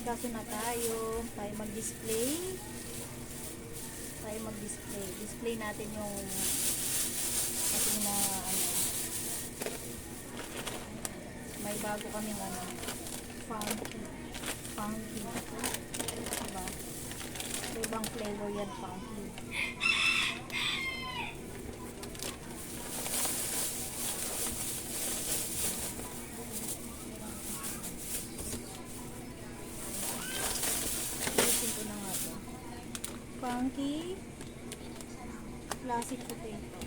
Kaso na tayo mag-display. Display natin yung ating na ano. May bago kaming ano, funky. Diba? Ibang flavor yan, funky. Funky classic potato.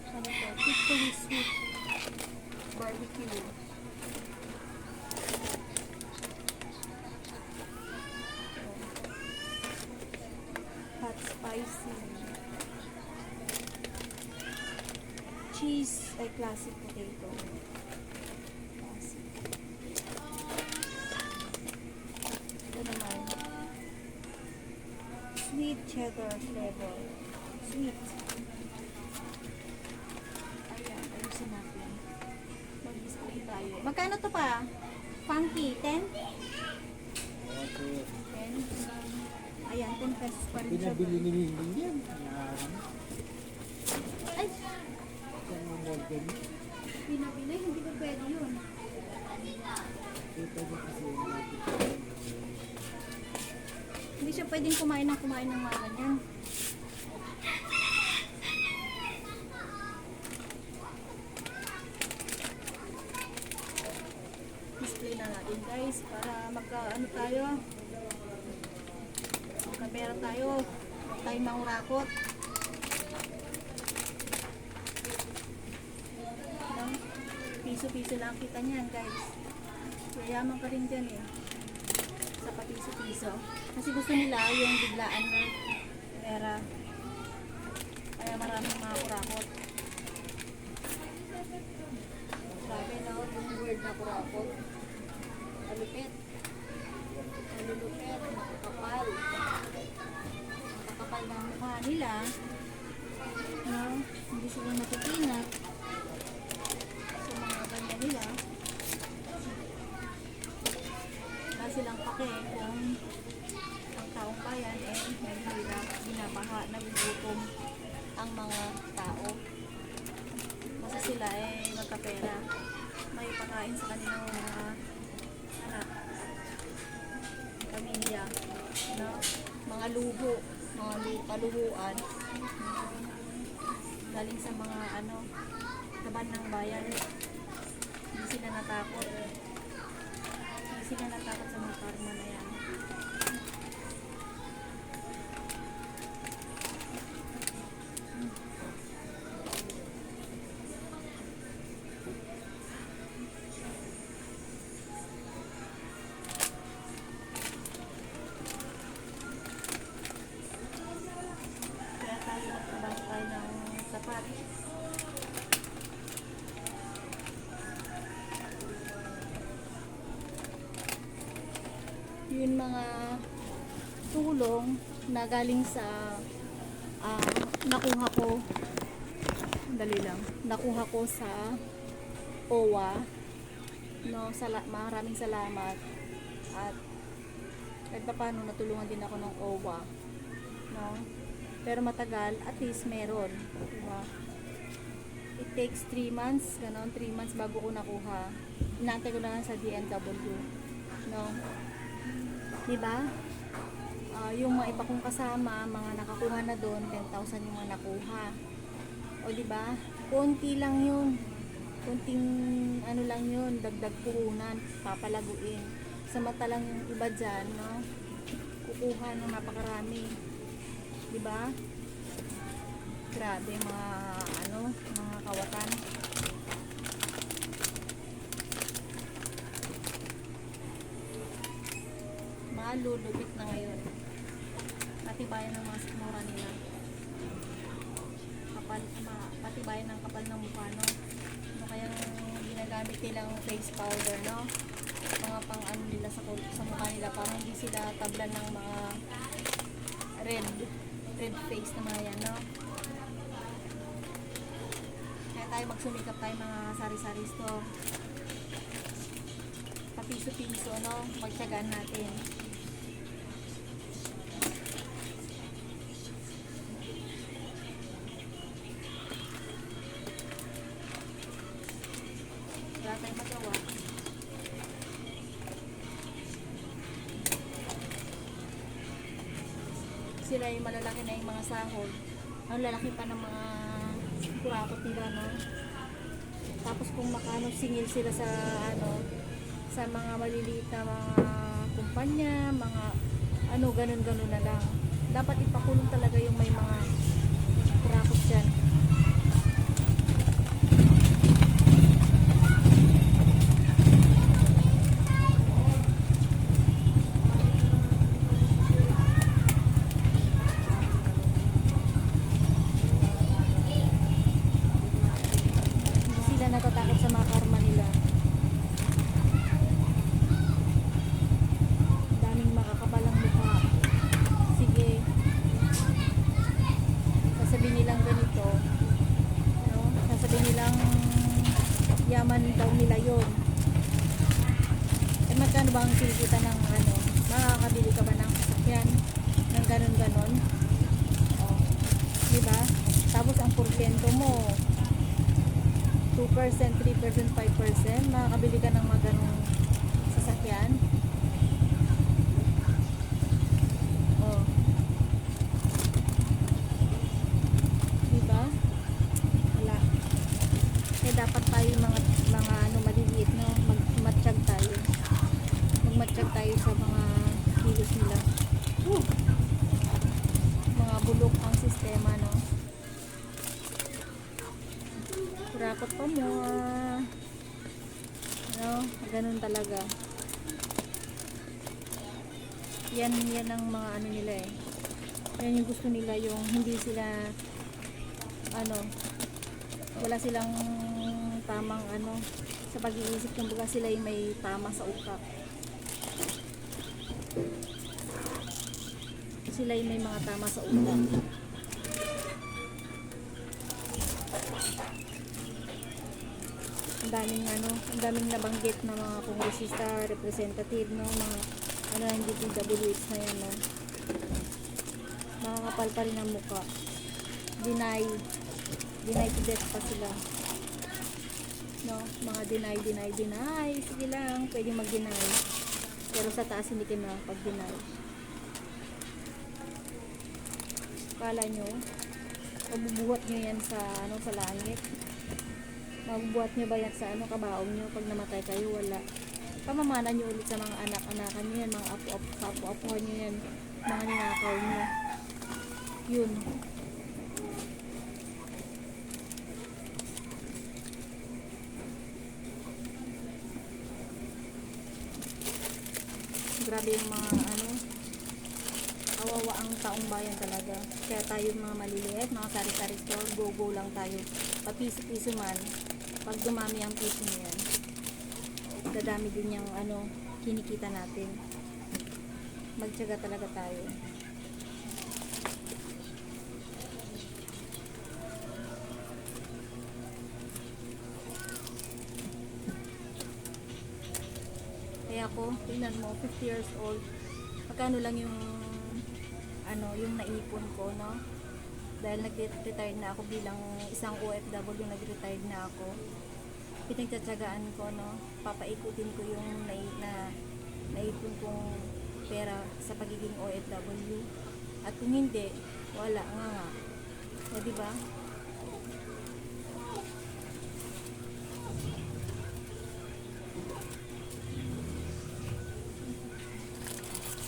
Ano to? Pickly sweet barbecue. Hot spicy. Cheese ay classic potato. Classic. Ito naman. Sweet cheddar flavor. Sweet. Ayan, ayusin natin. Mag-display tayo. Magkano to pa? Funky, 10? 10? Ayan, 10 pesos pa rin siya. Pinabili ni Linding yan. Ay! Kung ang modern. Pinabili? Hindi ba pwede yun? Ito ba kasi yung natin. Hindi siya pwedeng kumain ng mga ganyan. Display na natin guys para magka-ano tayo. Magka-pera tayo. Huwag tayong mangurakot. Piso-piso lang kita niyan guys. Yayaman ka rin dyan eh. Sa papiso-piso. Kasi gusto nila yung biglaan na pera. Kaya maraming mga kurakot. Sabi na yung word na kurakot. Malupit. Malulupit. Makakapal. Makakapal na mukha nila. No? Hindi sila matitinat. Sa mga ganda nila. Wala silang pake kung ang taong bayan eh naghihirap, binabaha, nagugutom ang mga tao. Basta sila eh magkapera. May pakain sa kanilang mga anak, pamilya, no? Mga luho, mga kaluhuan galing sa mga ano, taban ng bayan. Hindi sila natakot. Hindi sila natakot sa mga karma na yan. Kaya tayo magtrabaho tayo ng sapat. Yun mga tulong na galing sa nakuha ko sa OWA, no. Maraming salamat at kahit pa paano natulungan din ako ng OWA, no. Pero matagal, at least meron, diba? It takes 3 months, ganon, 3 months bago ko nakuha. Inaantay ko na lang sa DMW, no. Diba? Yung mga iba kong kasama, mga nakakuha na doon, 10,000 yung mga nakuha. O diba? Konti lang yun. Konting ano lang yun, dagdag puhunan, papalaguin. Samantalang yung iba dyan, no? Kukuha ng napakarami. Diba? Grabe mga mga kawatan. Malulubit na ngayon. Patibayan ng mga sikmura nila. Patibayan ng kapal ng mukha, no? Ano kayang ginagamit nilang face powder, no? Mga pang ano nila sa mukha nila para hindi sila tablan ng mga red face na mga yan, no? Kaya tayo magsumikap tayo mga sari-sari store. Papiso-piso, no? Magtyagaan natin. Wala tayong magawa. Sila yung malalaki na yung mga sahod. Ang lalaki pa ng mga kurakot nila, no? Tapos kung makano singil sila sa sa mga maliliit na mga kumpanya, mga ganun-ganun na lang. Dapat ipakulong talaga yung may mga kurakot dyan. Hindi sila natatakot sa mga karma nila. Daming makakapalang mukha. Sige. Sasabihin nilang ganito. No? Sasabihin nilang yaman daw nila yon. Eh magkano ba ang kinikita ng makakabili ka ba ng sasakyan? Ng ganon-ganon? Oh. Diba? Tapos ang porsyento mo 2%, 3%, 5%, makakabili ka ng mga ganong sasakyan. Oh. Diba? Wala. Kaya dapat tayo mga maliliit, no? Magmatsyag tayo. Magmatsyag tayo sa mga kilos nila. Mga bulok ang sistema, no? Kurakot pa mo. Ganun talaga. Yan ang mga nila eh. Yan yung gusto nila, yung hindi sila wala silang tamang sa pag-iisip, kumbaga sila yung may tama sa utak. Sila yung may mga tama sa utak. Ang daming nabanggit na mga kongresista, representative, no, mga hindi DWH na yan, no. Makakapal pa rin ang mukha. Deny to death pa sila, no, mga deny. Sige lang, pwede mag-deny, pero sa taas hindi kayo makapag-deny. Kala nyo mabubuhat nyo yan sa sa langit? Mabubuhat nyo ba yan sa kabaong nyo pag namatay kayo? Wala. Pamamana nyo ulit sa mga anak-anakan nyo yan, mga apo-apuhan nyo yan, mga ninakaw nyo. Yun. Grabe yung mga kawawa ang taong bayan talaga. Kaya tayo mga maliliit, mga sari-sari store, go lang tayo. Papiso-piso man, pag dumami ang piso niyan, dadami din yung kinikita natin. Magtiyaga talaga tayo. Kaya ako, tingnan mo, 50 years old, magkano lang yung yung naipon ko, no? Dahil nag-retire na ako bilang isang OFW, nag-retire na ako. Pinagtatsagaan ko, no? Papaikutin ko yung naipon kong pera sa pagiging OFW. At kung hindi, wala nga. O, diba?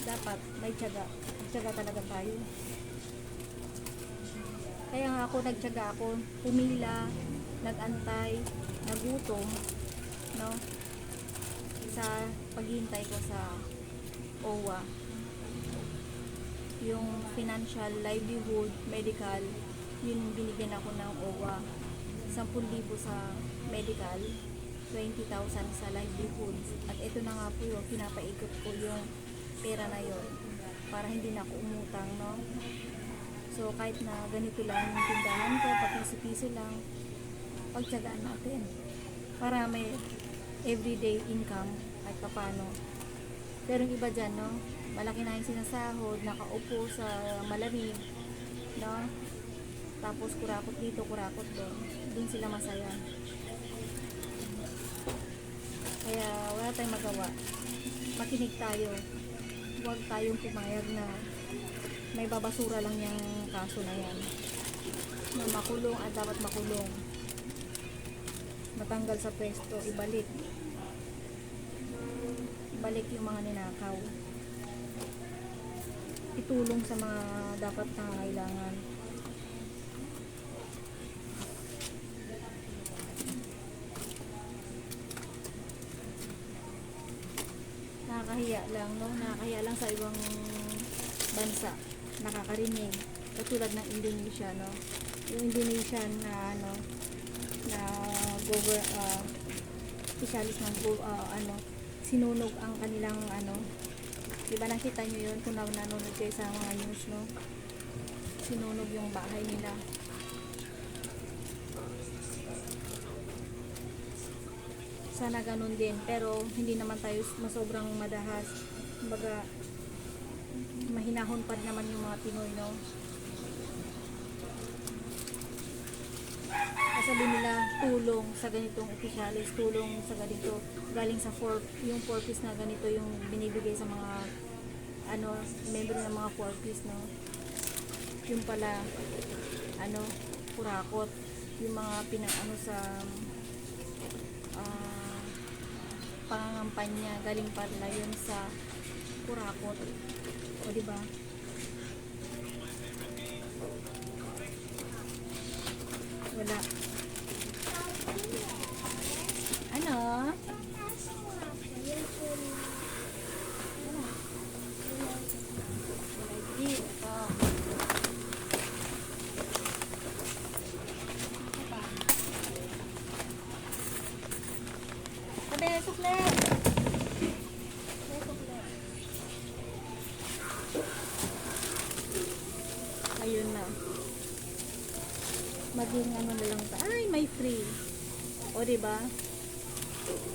Dapat may tiyaga. Tiyaga talaga tayo. Kaya nga ako nagtiyaga ako, pumila, nagantay, nagutom, no? Sa paghihintay ko sa OWA. Yung financial, livelihood, medical, yun binigyan ako ng OWA. 10,000 sa medical, 20,000 sa livelihood. At ito na nga po yung pinapaikot ko yung pera na yon para hindi na ako umutang, no? So kahit na ganito lang yung tindahan ko, papiso-piso lang, pagtiyagaan natin para may everyday income kahit papano. Pero yung iba dyan, no, malaki na yung sinasahod, nakaupo sa malamig, no, tapos kurakot dito, kurakot doon, doon sila masaya. Kaya wala tayong magawa, makinig tayo, huwag tayong pumayag na may babasura lang yung kaso na yan, na makulong at dapat makulong, matanggal sa pwesto, ibalik yung mga ninakaw, itulong sa mga dapat nangangailangan. Nakakahiya lang, no? Nakakahiya lang sa ibang bansa, nakakarinig, katulad ng Indonesia, no? Yung Indonesian na ano, na specialist ng sinunog ang kanilang ano, di ba nakita nyo yun kung nanonood kayo sa mga news, no? Sinunog yung bahay nila. Sana ganun din, pero hindi naman tayo masobrang madahas, kumbaga mahinahon pa naman yung mga Pinoy, no? Sabi nila tulong sa ganitong opisyalis, tulong sa ganito, galing sa yung 4 piece na ganito yung binibigay sa mga ano, member ng mga 4 piece, no? Yung pala ano, kurakot, yung mga pinaano sa pangangampanya, galing pala yun sa kurakot, o diba? Wala. Ano? Ito. Sabi, sukle. Ayun na. Maging ano na lang ta. Ay, may free. O, diba?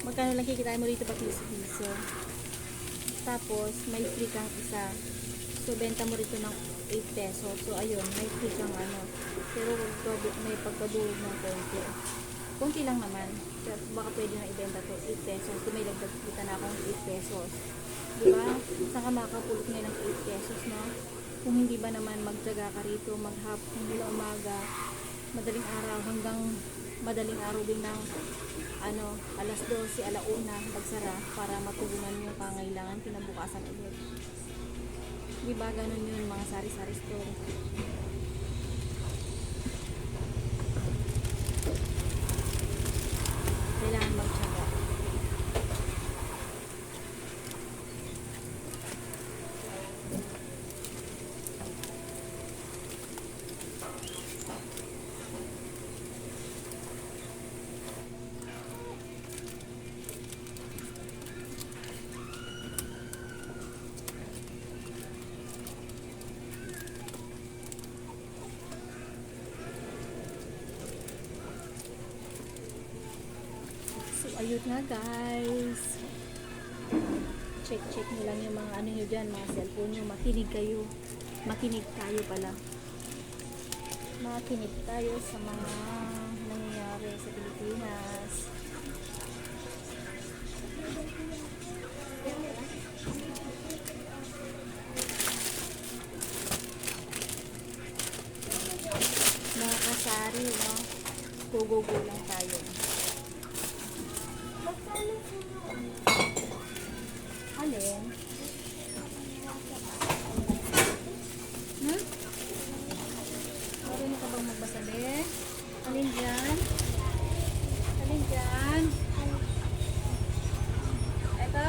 Magkano lang kikita mo dito pa piso-piso. Tapos, may free kang isa. So, benta mo rito ng 8 pesos. So, ayun, may free kang ano. Pero, may pagkadulog ng konti. Konti lang naman. So, baka pwede na ibenta to 8 pesos. So, may dagdag kita na akong 8 pesos. Diba? Saan ka makakapulot ngayon ng 8 pesos, no? Kung hindi ba naman magtyaga ka rito, maghapon mula umaga, madaling araw hanggang madaling araw din ng ano, alas 12, alauna, magsara para matugunan yung pangailangan kinabukasan ulit. Diba ganun yun mga sari-sari store? Kailangan magtyaga. Ayun nga guys, check nyo lang yung mga ano nyo dyan, mga cellphone nyo, makinig tayo pala, makinig tayo sa mga nangyayari sa Pilipinas. Mga kasari, no? Go lang tayo. Alin? Marunong ka bang magbasa, be? Alin dyan? Alin dyan? Ito?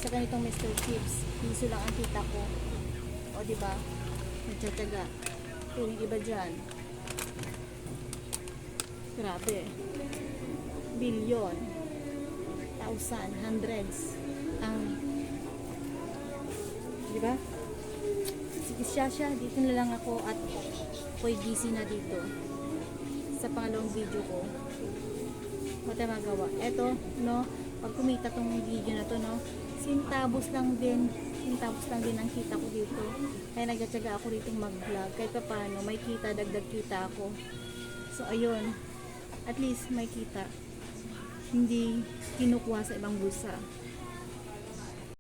sa ganitong Mr. Chips, piso lang ang kita ko. O, di ba? Nagtsatsaga. Pero yung iba dyan, grabe. Bilyon, thousand, hundreds. Ang, di ba? Sige siya, dito na lang ako at ako'y busy na dito. Sa pangalawang video ko. Mata magawa. Eto, no, pag kumita tong video na to, no, sintabos lang din ang kita ko dito. Kaya nagtsatsaga ako dito mag-vlog. Kahit pa paano, may kita, dagdag kita ako. So, ayun. At least, may kita. Hindi kinukuha sa ibang bulsa.